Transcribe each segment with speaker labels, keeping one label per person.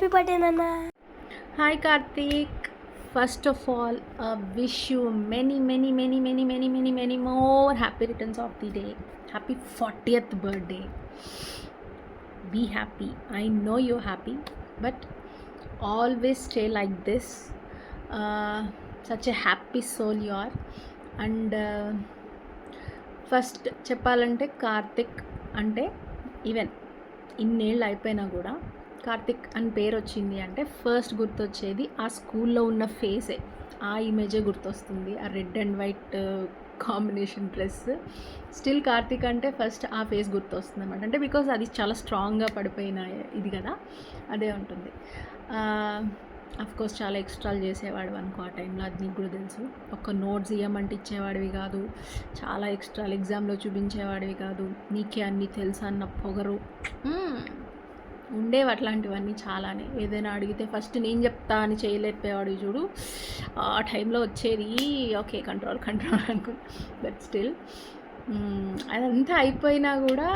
Speaker 1: Happy birthday నాన్న.
Speaker 2: Hi Karthik. First of all, wish you many more happy returns of the day. Happy 40th birthday. Be happy. I know you're happy, but always stay like this. Such a happy soul you are. And first చెప్పాలంటే కార్తిక్ అంటే even ఇన్నేళ్ళు అయిపోయినా కూడా కార్తిక్ అని పేరు వచ్చింది అంటే first గుర్తొచ్చేది ఆ స్కూల్లో ఉన్న ఫేసే, ఆ ఇమేజే గుర్తొస్తుంది. ఆ red and white combination dress. Still Karthik అంటే ఫస్ట్ ఆ ఫేస్ గుర్తొస్తుంది అనమాట. అంటే బికాజ్ అది చాలా స్ట్రాంగ్గా పడిపోయిన ఇది కదా, అదే ఉంటుంది. కోర్స్ చాలా ఎక్స్ట్రాలు చేసేవాడు అనుకో ఆ టైంలో, అది నీకు కూడా తెలుసు. ఒక్క నోట్స్ ఇవ్వమంటే ఇచ్చేవాడివి కాదు, చాలా ఎక్స్ట్రాలు ఎగ్జామ్లో చూపించేవాడివి కాదు, నీకే అన్నీ తెలుసు అన్న పొగరు ఉండేవి. అట్లాంటివన్నీ చాలానే. ఏదైనా అడిగితే ఫస్ట్ నేను చెప్తా అని చేయలేకపోయేవాడు చూడు, ఆ టైంలో వచ్చేది ఓకే కంట్రోల్ అనుకో. బట్ స్టిల్ అదంతా అయిపోయినా కూడా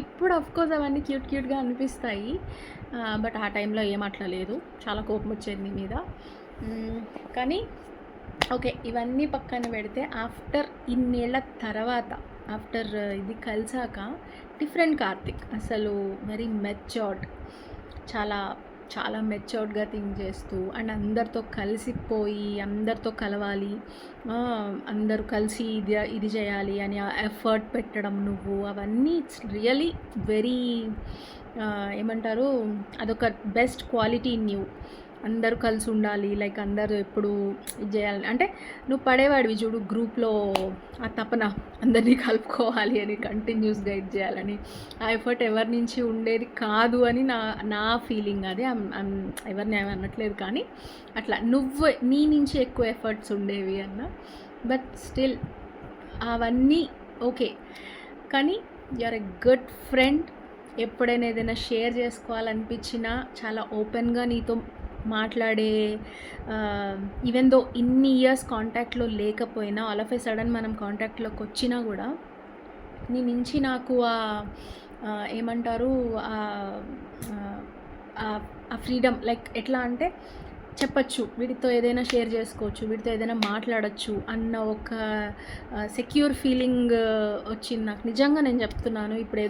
Speaker 2: ఇప్పుడు అఫ్కోర్స్ అవన్నీ క్యూట్గా అనిపిస్తాయి. బట్ ఆ టైంలో ఏమట్లా లేదు, చాలా కోపం వచ్చేది నీ మీద. కానీ ఓకే, ఇవన్నీ పక్కన పెడితే ఆఫ్టర్ ఇన్నేళ్ల తర్వాత, ఆఫ్టర్ ఇది కలిసాక డిఫరెంట్ కార్తిక్. అసలు వెరీ మెచ్యూర్డ్, చాలా చాలా మెచ్యూర్డ్గా థింక్ చేస్తూ, అండ్ అందరితో కలిసిపోయి అందరితో కలవాలి, అందరూ కలిసి ఇది చేయాలి అని ఎఫర్ట్ పెట్టడం నువ్వు, అవన్నీ ఇట్స్ రియలీ వెరీ ఏమంటారు, అదొక బెస్ట్ క్వాలిటీ ఇన్ యూ. అందరూ కలిసి ఉండాలి, లైక్ అందరూ ఎప్పుడు ఇది చేయాలి అంటే నువ్వు పడేవాడివి చూడు గ్రూప్లో ఆ తపన అందరినీ కలుపుకోవాలి అని, కంటిన్యూస్గా ఇది చేయాలని. ఆ ఎఫర్ట్ ఎవరి నుంచి ఉండేది కాదు అని నా ఫీలింగ్. అది ఎవరిని ఏమి అనట్లేదు, కానీ అట్లా నీ నుంచి ఎక్కువ ఎఫర్ట్స్ ఉండేవి అన్న. బట్ స్టిల్ అవన్నీ ఓకే, కానీ you are a good friend. ఎప్పుడైనా ఏదైనా షేర్ చేసుకోవాలనిపించినా చాలా ఓపెన్గా నీతో మాట్లాడే, ఈవెన్ దో ఇన్ని ఇయర్స్ కాంటాక్ట్లో లేకపోయినా ఆల్ ఆఫ్ ఏ సడన్ మనం కాంటాక్ట్లోకి వచ్చినా కూడా నీ నుంచి నాకు ఏమంటారు ఆ ఫ్రీడమ్, లైక్ ఎట్లా అంటే చెప్పచ్చు, వీటితో ఏదైనా షేర్ చేసుకోవచ్చు, వీటితో ఏదైనా మాట్లాడచ్చు అన్న ఒక సెక్యూర్ ఫీలింగ్ వచ్చింది నాకు. నిజంగా నేను చెప్తున్నాను. ఇప్పుడు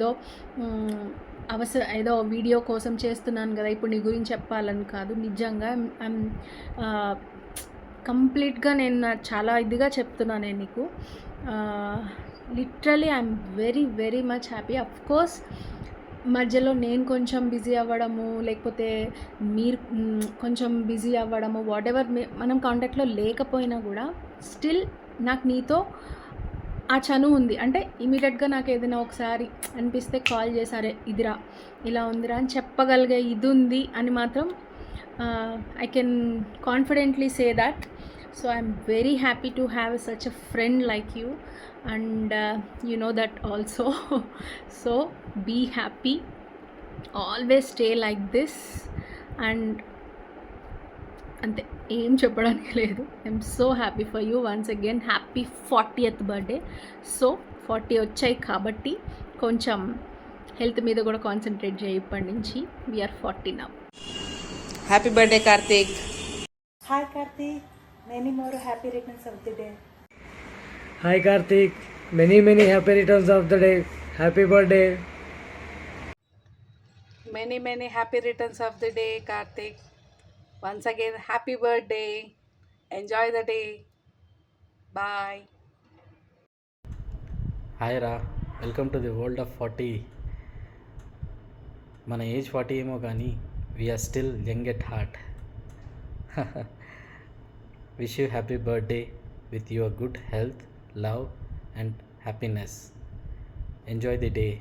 Speaker 2: ఏదో వీడియో కోసం చేస్తున్నాను కదా, ఇప్పుడు నీ గురించి చెప్పాలని కాదు, నిజంగా కంప్లీట్గా నేను చాలా ఇదిగా చెప్తున్నాను నేను నీకు. Literally I'm very much happy. Of course మధ్యలో నేను కొంచెం బిజీ అవ్వడము, లేకపోతే మీరు కొంచెం బిజీ అవ్వడము, వాట్ ఎవర్, మనం కాంటాక్ట్లో లేకపోయినా కూడా స్టిల్ నాకు నీతో ఆ చనువు ఉంది. అంటే ఇమీడియట్గా నాకు ఏదైనా ఒకసారి అనిపిస్తే కాల్ చేసారే ఇదిరా ఇలా ఉందిరా అని చెప్పగలిగే ఇది ఉంది అని మాత్రం I can confidently say that. So I'm very happy to have such a friend like you, and you know that also. So be happy, always stay like this, and అంతే, ఏం చెప్పడానికి లేదు. I'm so happy for you. Once again happy 40th birthday. So 40 వచ్చాయి కాబట్టి కొంచెం health మీద కూడా concentrate చేయి ఇప్పటి నుంచి. We are 40 now.
Speaker 3: Happy birthday Karthik.
Speaker 4: Hi Karthik, many more happy returns of the day.
Speaker 5: Hi Karthik, many happy returns of the day. Happy birthday.
Speaker 3: Many happy returns of the day, Karthik. Once again, happy birthday. Enjoy the day. Bye.
Speaker 6: Hi Ra, welcome to the world of 40. మన age 40 ఏమో కానీ we are still young at heart. Wish you happy birthday with your good health, love and happiness. Enjoy the day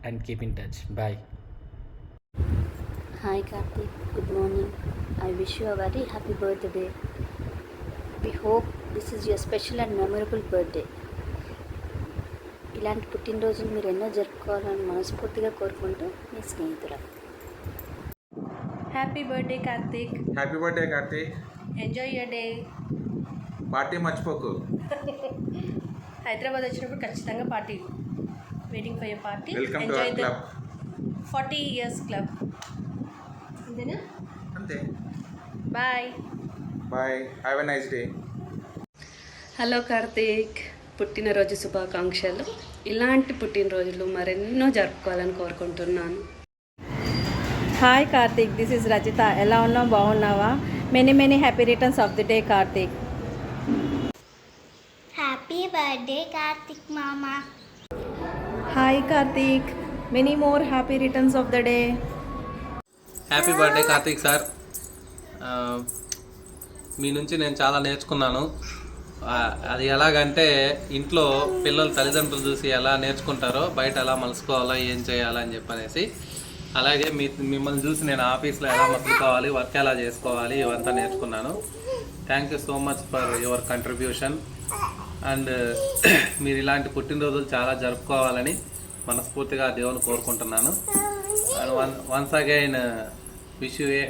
Speaker 6: and keep in touch. Bye.
Speaker 7: Hi Karthik, good morning. I wish you a very happy birthday. We hope this is your special and memorable birthday. ఇలాంటి పుట్టినరోజులు మీరు ఎన్నో జరుపుకోవాలని మనస్ఫూర్తిగా కోరుకుంటూ మీ స్నేహితులు.
Speaker 2: Happy birthday Karthik.
Speaker 8: Happy birthday Karthik.
Speaker 2: Enjoy your day.
Speaker 8: Party మర్చిపోకు.
Speaker 2: హైదరాబాద్ వచ్చినప్పుడు ఖచ్చితంగా party. Waiting for your party.
Speaker 8: Welcome to our club.
Speaker 2: 40 years club. అంతేనా?
Speaker 3: Bye.
Speaker 8: Bye, have a nice day.
Speaker 1: Hello Karthik, పుట్టినరోజు శుభాకాంక్షలు. ఇలాంటి పుట్టినరోజులు మరెన్నో జరుపుకోవాలని కోరుకుంటున్నాను.
Speaker 2: Hi Karthik, this is Rajitha. ఎలా ఉన్నావు? బాగున్నావా? Many many happy returns of the day Karthik.
Speaker 9: Happy birthday Karthik మామ.
Speaker 2: Hi Karthik, many more happy returns of the day.
Speaker 10: Happy birthday Karthik sir. మీ నుంచి నేను చాలా నేర్చుకున్నాను. అది ఎలాగంటే ఇంట్లో పిల్లలు తల్లిదండ్రులు చూసి ఎలా నేర్చుకుంటారో బయట ఎలా మలుసుకోవాలో ఏం చేయాలని చెప్పనేసి, అలాగే మిమ్మల్ని చూసి నేను ఆఫీస్లో ఎలా మలుసుకోవాలి, వర్క్ ఎలా చేసుకోవాలి ఇవంతా నేర్చుకున్నాను. Thank you so much for your contribution. And మీరు ఇలాంటి పుట్టినరోజులు చాలా జరుపుకోవాలని మనస్ఫూర్తిగా దేవుని కోరుకుంటున్నాను. And once again wish you a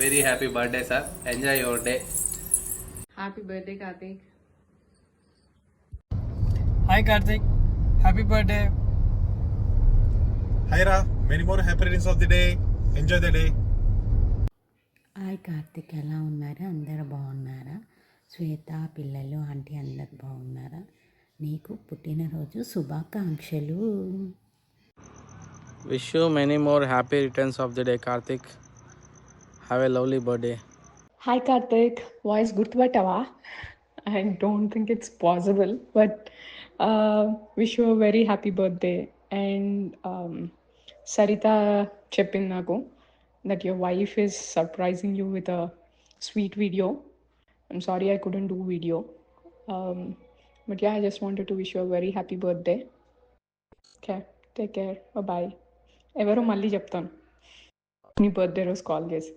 Speaker 10: very happy birthday sir. Enjoy your day.
Speaker 3: Happy birthday Karthik.
Speaker 5: Hi Karthik, happy birthday.
Speaker 11: Hi Ra, many more happy returns of the day. Enjoy the day.
Speaker 4: Hi Karthik, ఎలా ఉన్నారా? అందరూ బాగున్నారా? శ్వేత, పిల్లలు, aunty అందరు బాగున్నారా? నీకు పుట్టినరోజు శుభాకాంక్షలు.
Speaker 6: Wish you many more happy returns of the day, Karthik. Have a lovely birthday.
Speaker 12: Hi Karthik, voice gurtupattava? I don't think it's possible, but wish you a very happy birthday. And Sarita cheppindi naku that your wife is surprising you with a sweet video. I'm sorry I couldn't do video. But yeah, I just wanted to wish you a very happy birthday. Okay, take care. Bye-bye. ఎవరో మళ్ళీ చెప్తాను నీ birthday రోజు call చేసి.